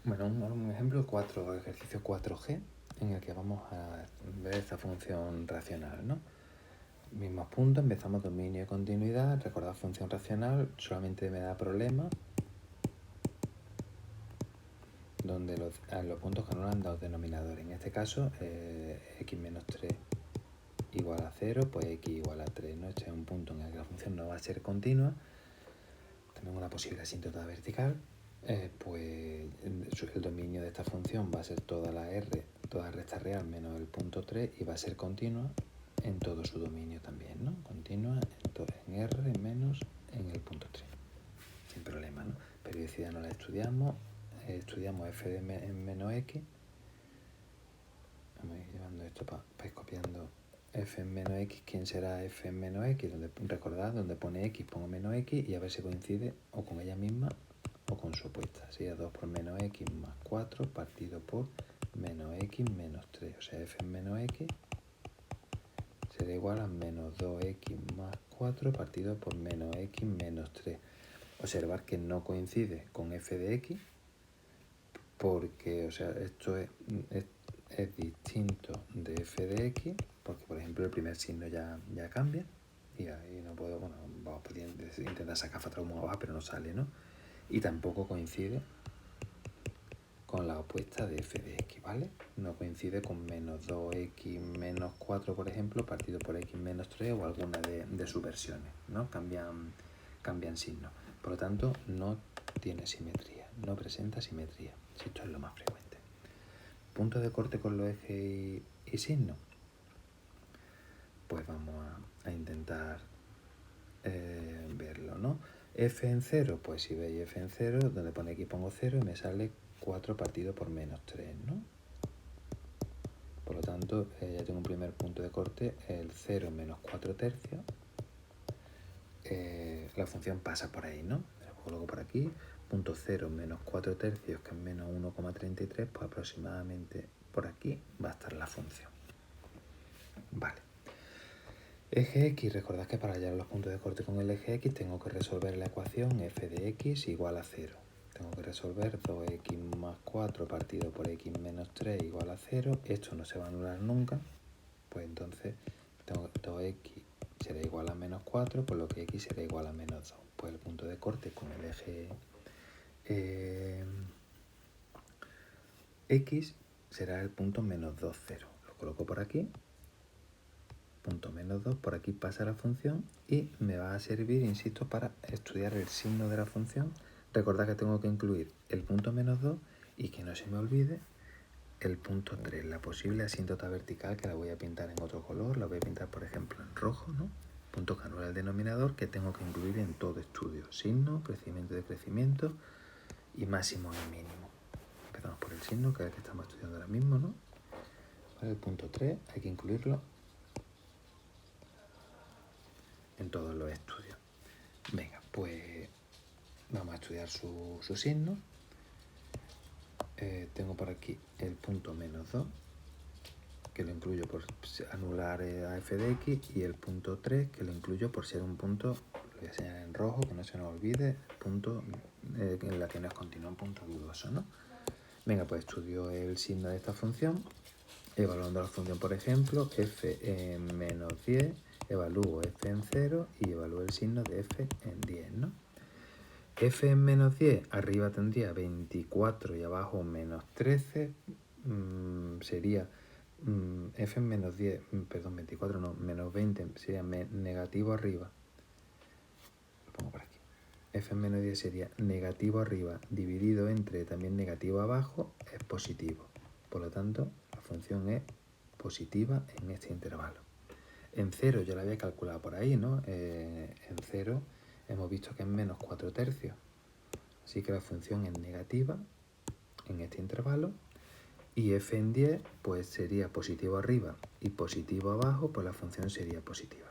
Bueno, un ejemplo 4, ejercicio 4G, en el que vamos a ver esta función racional, ¿no? Mismos puntos, empezamos dominio y continuidad. Recordad, función racional solamente me da problema donde los puntos que anulan dos denominadores. En este caso, x menos 3 igual a 0, pues x igual a 3, ¿no? Este es un punto en el que la función no va a ser continua. Tenemos una posible asíntota vertical. Pues el dominio de esta función va a ser toda la r, toda recta real menos el punto 3, y va a ser continua en todo su dominio también, ¿no? Continua en r menos en el punto 3, sin problema, ¿no? Periodicidad no la estudiamos, estudiamos f de menos x. Vamos a ir llevando esto para ir copiando f en menos x. ¿Quién será f en menos x? Recordad, donde pone x pongo menos x y a ver si coincide o con ella misma o con su opuesta. Sería 2 por menos x más 4 partido por menos x menos 3. O sea, f en menos x será igual a menos 2x más 4 partido por menos x menos 3. Observar que no coincide con f de x porque, o sea, esto es distinto de f de x, porque por ejemplo el primer signo ya cambia y ahí no puedo, bueno, vamos a intentar sacar factor baja, pero no sale, ¿no? Y tampoco coincide con la opuesta de f de x, ¿vale? No coincide con menos 2x menos 4, por ejemplo, partido por x menos 3 o alguna de sus versiones, ¿no? Cambian signo. Por lo tanto, no tiene simetría, no presenta simetría. Si esto es lo más frecuente. Punto de corte con los ejes y signos. Pues vamos a intentar verlo, ¿no? F en 0, pues si veis f en 0, donde pone aquí pongo 0 y me sale 4 partido por menos 3, ¿no? Por lo tanto, ya tengo un primer punto de corte, el 0 menos 4 tercios. La función pasa por ahí, ¿no? Lo coloco por aquí. Punto 0 menos 4 tercios, que es menos 1,33, pues aproximadamente por aquí va a estar la función. Vale. Eje X, recordad que para hallar los puntos de corte con el eje X tengo que resolver la ecuación f de x igual a 0. Tengo que resolver 2x más 4 partido por x menos 3 igual a 0. Esto no se va a anular nunca, pues entonces tengo que 2x será igual a menos 4, por lo que x será igual a menos 2. Pues el punto de corte con el eje x será el punto menos 2, 0. Lo coloco por aquí. Punto menos 2, por aquí pasa la función y me va a servir, insisto, para estudiar el signo de la función. Recordad que tengo que incluir el punto menos 2 y que no se me olvide el punto 3, la posible asíntota vertical, que la voy a pintar en otro color, la voy a pintar por ejemplo en rojo, ¿no? Punto que anula el denominador, que tengo que incluir en todo estudio: signo, crecimiento de crecimiento y máximo y mínimo. Empezamos por el signo, que es el que estamos estudiando ahora mismo, ¿no? Vale, el punto 3 hay que incluirlo en todos los estudios. Venga, pues vamos a estudiar su signo. Tengo por aquí el punto menos 2, que lo incluyo por anular a f de x, y el punto 3, que lo incluyo por ser un punto, lo voy a señalar en rojo, que no se nos olvide, punto en la que no es continuo, un punto dudoso, ¿no? Venga, pues estudio el signo de esta función, evaluando la función, por ejemplo, f en menos 10, evalúo f en 0 y evalúo el signo de f en 10, ¿no? F en menos 10, arriba tendría 24 y abajo menos 13, sería f en menos 10, perdón, 24 no, menos 20, sería negativo arriba. Lo pongo por aquí. F en menos 10 sería negativo arriba dividido entre también negativo abajo, es positivo. Por lo tanto, la función es positiva en este intervalo. En 0 yo la había calculado por ahí, ¿no? En 0 hemos visto que es menos 4 tercios. Así que la función es negativa en este intervalo. Y f en 10 pues sería positivo arriba y positivo abajo, pues la función sería positiva.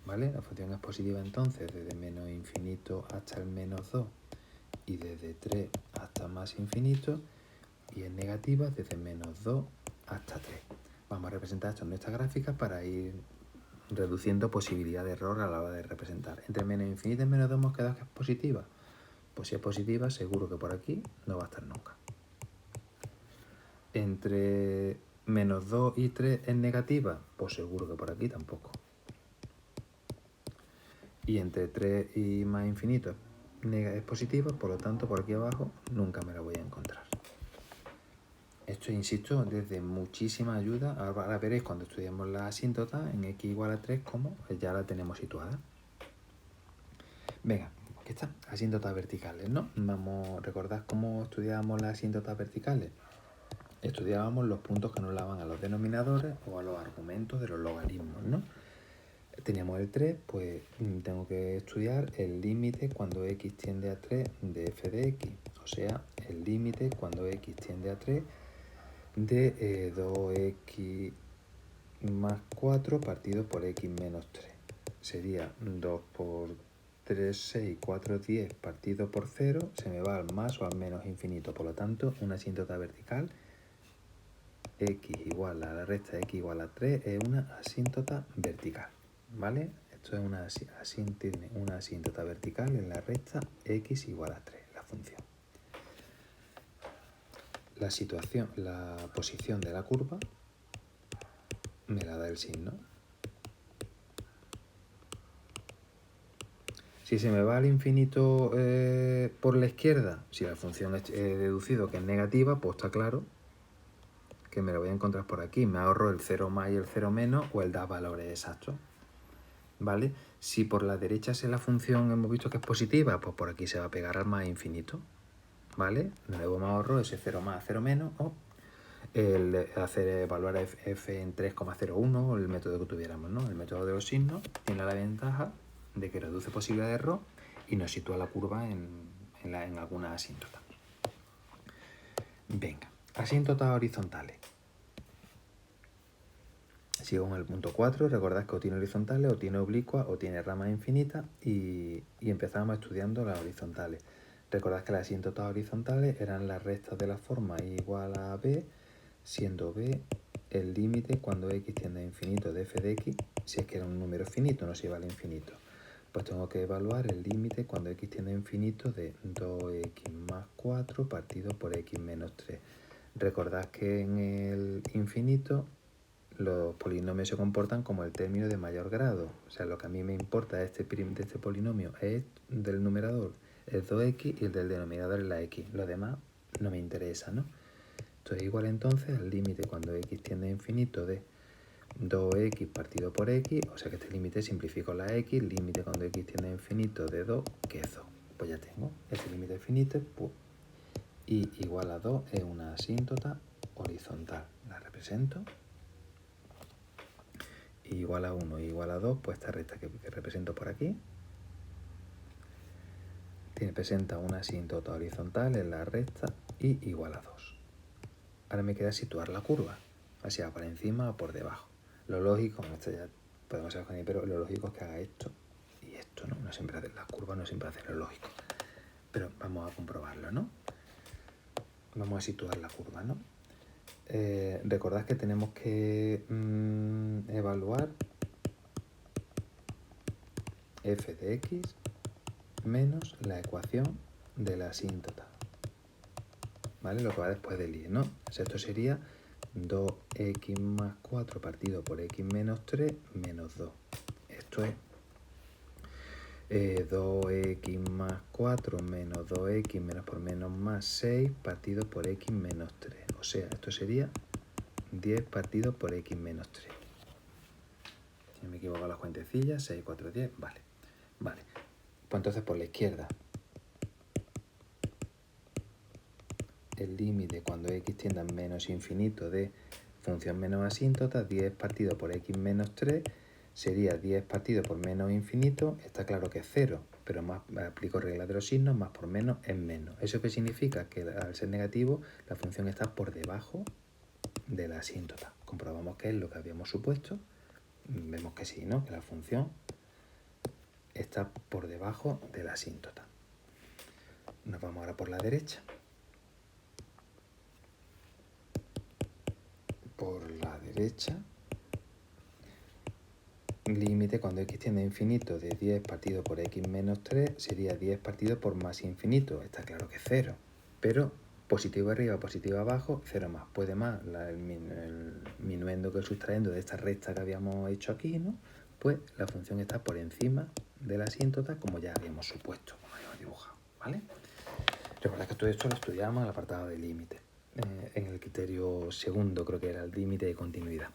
¿Vale? La función es positiva entonces desde menos infinito hasta el menos 2 y desde 3 hasta más infinito, y es negativa desde menos 2 hasta 3. Vamos a representar esto en nuestra gráfica para ir reduciendo posibilidad de error a la hora de representar. Entre menos infinito y menos 2 hemos quedado que es positiva. Pues si es positiva, seguro que por aquí no va a estar nunca. entre menos 2 y 3 es negativa, pues seguro que por aquí tampoco. Y entre 3 y más infinito es positiva, por lo tanto por aquí abajo nunca me la voy a encontrar. Esto, insisto, desde muchísima ayuda. Ahora veréis cuando estudiemos la asíntota en x igual a 3 como ya la tenemos situada. Venga, aquí está, asíntotas verticales, ¿no? Recordad cómo estudiábamos las asíntotas verticales. Estudiábamos los puntos que nos daban a los denominadores o a los argumentos de los logaritmos, ¿no? Teníamos el 3, pues tengo que estudiar el límite cuando x tiende a 3 de f de x, o sea, el límite cuando x tiende a 3 de 2x más 4 partido por x menos 3. Sería 2 por 3, 6, 4, 10 partido por 0, se me va al más o al menos infinito. Por lo tanto, una asíntota vertical, x igual a la recta de x igual a 3, es una asíntota vertical, ¿vale? Esto es una asíntota vertical en la recta x igual a 3, la función. La posición de la curva me la da el signo. Si se me va al infinito por la izquierda, si la función he deducido que es negativa, pues está claro que me lo voy a encontrar por aquí. Me ahorro el 0 más y el 0 menos o el da valores exactos, ¿vale? Si por la derecha la función hemos visto que es positiva, pues por aquí se va a pegar al más infinito, ¿vale? Luego me ahorro ese 0 más, 0 menos o el evaluar f en 3,01 o el método que tuviéramos, ¿no? El método de los signos tiene la ventaja de que reduce posibilidad de error y nos sitúa la curva en alguna asíntota. Venga, asíntotas horizontales. Sigo con el punto 4, recordad que o tiene horizontales, o tiene oblicuas, o tiene ramas infinitas y empezamos estudiando las horizontales. Recordad que las asíntotas horizontales eran las rectas de la forma y igual a b, siendo b el límite cuando x tiende a infinito de f de x, si es que era un número finito, no se iba al infinito. Pues tengo que evaluar el límite cuando x tiende a infinito de 2x más 4 partido por x menos 3. Recordad que en el infinito los polinomios se comportan como el término de mayor grado. O sea, lo que a mí me importa de este polinomio es del numerador es 2x y el del denominador es la x. Lo demás no me interesa, ¿no? Esto es igual entonces al límite cuando x tiende a infinito de 2x partido por x, o sea que este límite simplifico la x, límite cuando x tiende a infinito de 2, que es 2. Pues ya tengo este límite infinito, pues, y igual a 2 es una asíntota horizontal. La represento. Igual a 1 igual a 2, pues esta recta que represento por aquí presenta una asíntota horizontal en la recta y igual a 2. Ahora me queda situar la curva, hacia por encima o por debajo. Lo lógico, esto ya podemos hacer con él, pero lo lógico es que haga esto y esto, ¿no? No siempre hace, las curvas no siempre hacen lo lógico. Pero vamos a comprobarlo, ¿no? Vamos a situar la curva, ¿no? Recordad que tenemos que evaluar f de x menos la ecuación de la asíntota, ¿vale? Lo que va después del i, ¿no? O sea, esto sería 2x más 4 partido por x menos 3 menos 2. Esto es 2x más 4 menos 2x menos por menos más 6 partido por x menos 3. O sea, esto sería 10 partido por x menos 3. Si no me equivoco las cuentecillas, 6, 4, 10, vale. Vale. Pues entonces por la izquierda, el límite cuando x tiende a menos infinito de función menos asíntota, 10 partido por x menos 3, sería 10 partido por menos infinito, está claro que es 0, pero más aplico regla de los signos, más por menos es menos. ¿Eso qué significa? Que al ser negativo, la función está por debajo de la asíntota. Comprobamos que es lo que habíamos supuesto, vemos que sí, ¿no? Que la función está por debajo de la asíntota. Nos vamos ahora por la derecha. Por la derecha, límite cuando x tiende a infinito de 10 partido por x menos 3 sería 10 partido por más infinito. Está claro que es 0, pero positivo arriba, positivo abajo, 0 más. Puede más el minuendo que sustrayendo de esta recta que habíamos hecho aquí, ¿no? Pues la función está por encima de la asíntota, como ya habíamos supuesto, como habíamos dibujado, ¿vale? Recuerda que todo esto lo estudiamos en el apartado de límite, en el criterio segundo, creo que era el límite de continuidad.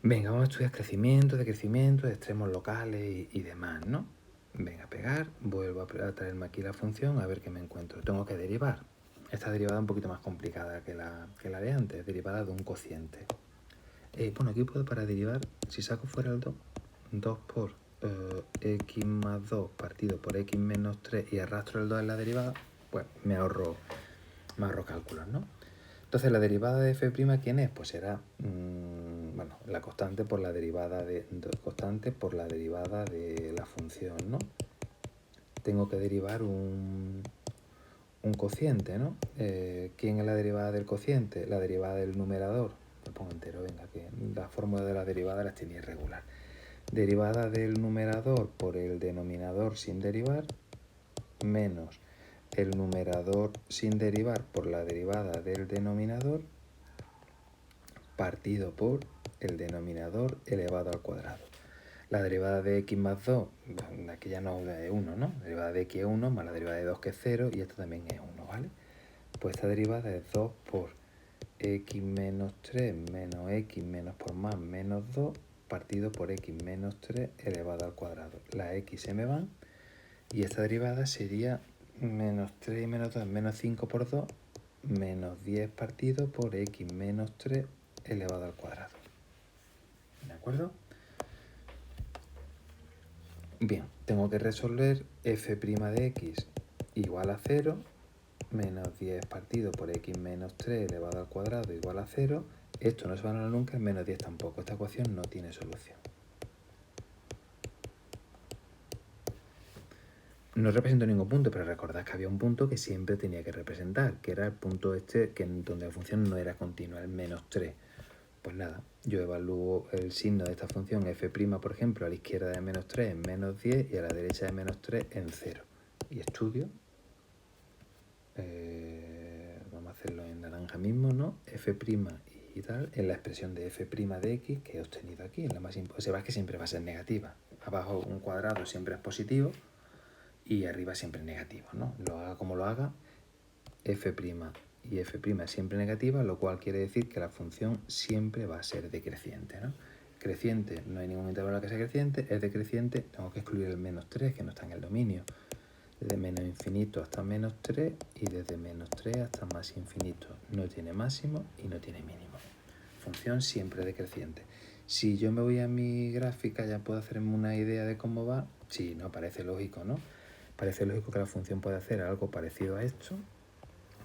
Venga, vamos a estudiar crecimiento, decrecimiento, extremos locales y demás, ¿no? Venga, pegar, vuelvo a traerme aquí la función, a ver qué me encuentro. Tengo que derivar. Esta derivada es un poquito más complicada que la de antes, derivada de un cociente. Bueno, aquí puedo para derivar, si saco fuera el 2, 2 por x más 2 partido por x menos 3 y arrastro el 2 en la derivada, pues me ahorro cálculos, ¿no? Entonces, la derivada de f', ¿quién es? Pues será bueno, la constante por la derivada de la función, ¿no? Tengo que derivar un cociente, ¿no? ¿Quién es la derivada del cociente? La derivada del numerador. Lo pongo entero, venga, que la fórmula de la derivada las tenía irregular. Derivada del numerador por el denominador sin derivar menos el numerador sin derivar por la derivada del denominador partido por el denominador elevado al cuadrado. La derivada de x más 2, aquí ya no es 1, ¿no? La derivada de x es 1 más la derivada de 2 que es 0 y esto también es 1, ¿vale? Pues esta derivada es 2 por x menos 3 menos x menos por más menos 2 partido por x menos 3 elevado al cuadrado. Las x se me van y esta derivada sería menos 3 y menos 2 es menos 5 por 2 menos 10 partido por x menos 3 elevado al cuadrado. ¿De acuerdo? Bien, tengo que resolver f' de x igual a 0 menos 10 partido por x menos 3 elevado al cuadrado igual a 0. Esto no se va a anular nunca, menos 10 tampoco. Esta ecuación no tiene solución. No represento ningún punto, pero recordad que había un punto que siempre tenía que representar, que era el punto este donde la función no era continua, el menos 3. Pues nada, yo evalúo el signo de esta función f', por ejemplo, a la izquierda de menos 3 en menos 10 y a la derecha de menos 3 en 0. Y estudio, vamos a hacerlo en naranja mismo, ¿no? f' y tal, en la expresión de f' de x que he obtenido aquí, en la más se que siempre va a ser negativa. Abajo un cuadrado siempre es positivo y arriba siempre es negativo, ¿no? Lo haga como lo haga, f' y f' es siempre negativa, lo cual quiere decir que la función siempre va a ser decreciente, ¿no? Creciente, no hay ningún intervalo que sea creciente, es decreciente, tengo que excluir el menos 3 que no está en el dominio. Desde menos infinito hasta menos 3 y desde menos 3 hasta más infinito. No tiene máximo y no tiene mínimo. Función siempre decreciente. Si yo me voy a mi gráfica, ya puedo hacerme una idea de cómo va. Sí, no, parece lógico, ¿no? Parece lógico que la función puede hacer algo parecido a esto,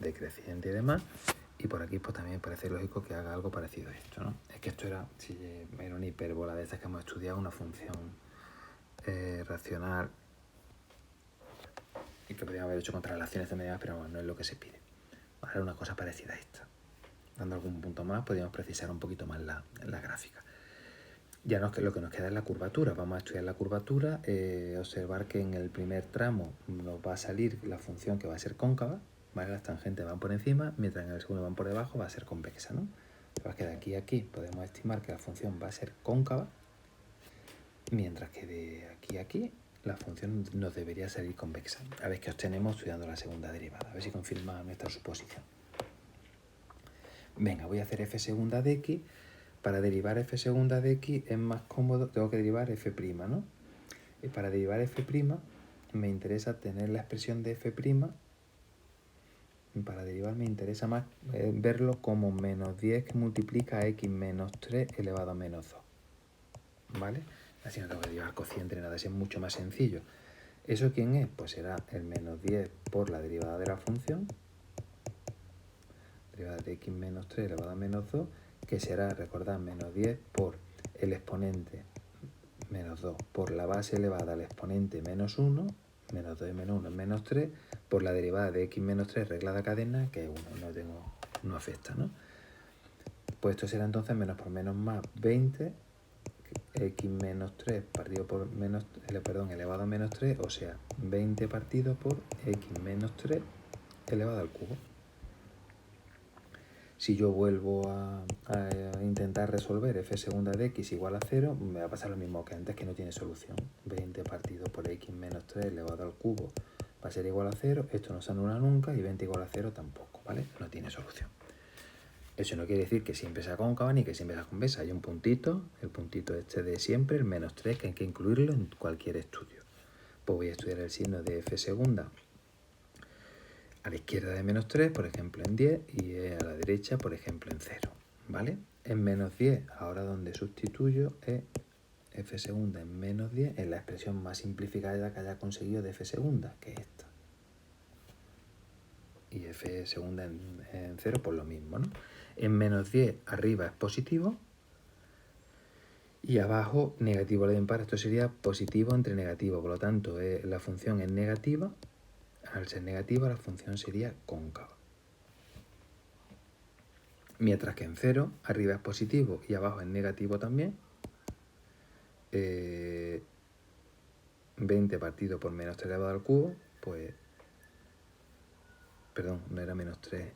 decreciente y demás. Y por aquí pues también parece lógico que haga algo parecido a esto, ¿no? Es que esto era una hipérbola de estas que hemos estudiado, una función racional y que podríamos haber hecho contrarrelaciones de medidas, pero bueno, no es lo que se pide. Ahora una cosa parecida a esta. Dando algún punto más, podríamos precisar un poquito más la gráfica. Ya lo que nos queda es la curvatura. Vamos a estudiar la curvatura, observar que en el primer tramo nos va a salir la función que va a ser cóncava, ¿vale? Las tangentes van por encima, mientras en el segundo van por debajo, va a ser convexa, ¿no? Que de aquí a aquí podemos estimar que la función va a ser cóncava, mientras que de aquí a aquí la función nos debería salir convexa. A ver qué obtenemos estudiando la segunda derivada, a ver si confirma nuestra suposición. Venga, voy a hacer f segunda de x. Para derivar f segunda de x es más cómodo, tengo que derivar f', ¿no? Y para derivar f' me interesa tener la expresión de f'. Para derivar me interesa más verlo como menos 10 que multiplica a x menos 3 elevado a menos 2. ¿Vale? Así no tengo que derivar cociente ni nada, así es mucho más sencillo. ¿Eso quién es? Pues será el menos 10 por la derivada de la función, derivada de x menos 3 elevado a menos 2, que será, recordad, menos 10 por el exponente menos 2 por la base elevada al exponente menos 1, menos 2 y menos 1 es menos 3, por la derivada de x menos 3 reglada cadena, que es 1, no afecta, ¿no? Pues esto será entonces menos por menos más 20, x menos 3 partido por menos, elevado a menos 3, o sea, 20 partido por x menos 3 elevado al cubo. si yo vuelvo a intentar resolver f segunda de x igual a 0, me va a pasar lo mismo que antes, que no tiene solución. 20 partido por x menos 3 elevado al cubo va a ser igual a 0, esto no se anula nunca y 20 igual a 0 tampoco, ¿vale? No tiene solución. Eso no quiere decir que siempre sea cóncava ni que siempre sea convexa. Hay un puntito, el puntito este de siempre, el menos 3, que hay que incluirlo en cualquier estudio. Pues voy a estudiar el signo de f segunda a la izquierda de menos 3, por ejemplo en 10, y a la derecha, por ejemplo en 0, ¿vale? En menos 10, ahora donde sustituyo es f segunda en menos 10, es la expresión más simplificada que haya conseguido de f segunda, que es esta. Y f segunda en 0, por lo mismo, ¿no? En menos 10, arriba es positivo, y abajo negativo a la impar. Esto sería positivo entre negativo, por lo tanto la función es negativa. Al ser negativa, la función sería cóncava. Mientras que en 0, arriba es positivo y abajo es negativo también. 20 partido por menos 3 elevado al cubo, pues... Perdón, no era menos 3,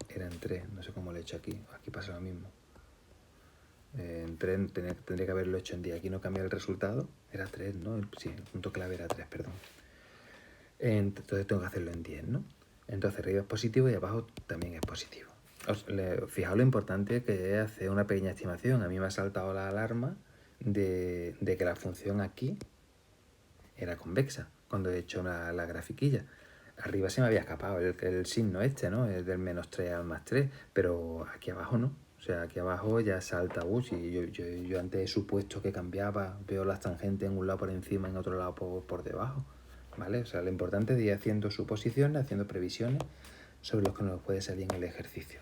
era en 3, no sé cómo lo he hecho aquí. Aquí pasa lo mismo. En 3 tendría que haberlo hecho en 10. Aquí no cambia el resultado, era 3, ¿no? Sí, el punto clave era 3, perdón. Entonces tengo que hacerlo en 10, ¿no? Entonces arriba es positivo y abajo también es positivo. Fijaos lo importante que es hacer una pequeña estimación. A mí me ha saltado la alarma de que la función aquí era convexa cuando he hecho la grafiquilla. Arriba se me había escapado el signo este, ¿no? Es del menos 3 al más 3, pero aquí abajo no. O sea, aquí abajo ya salta, y yo antes he supuesto que cambiaba, veo las tangentes en un lado por encima y en otro lado por debajo, ¿vale? O sea, lo importante es ir haciendo suposiciones, haciendo previsiones sobre los que nos puede salir en el ejercicio.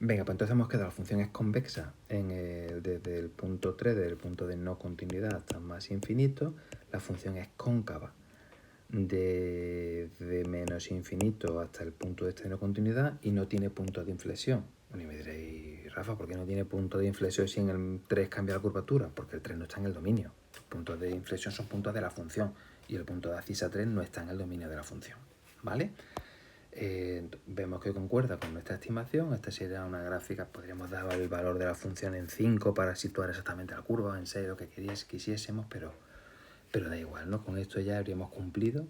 Venga, pues entonces hemos quedado, la función es convexa desde el punto 3, desde el punto de no continuidad hasta más infinito. La función es cóncava de menos infinito hasta el punto de no continuidad y no tiene punto de inflexión. Bueno, y me diréis, Rafa, ¿por qué no tiene punto de inflexión si en el 3 cambia la curvatura? Porque el 3 no está en el dominio. Los puntos de inflexión son puntos de la función y el punto de abscisa 3 no está en el dominio de la función, ¿vale? Vemos que concuerda con nuestra estimación. Esta sería una gráfica, podríamos dar el valor de la función en 5 para situar exactamente la curva, en 6, lo que quisiésemos, pero da igual, ¿no? Con esto ya habríamos cumplido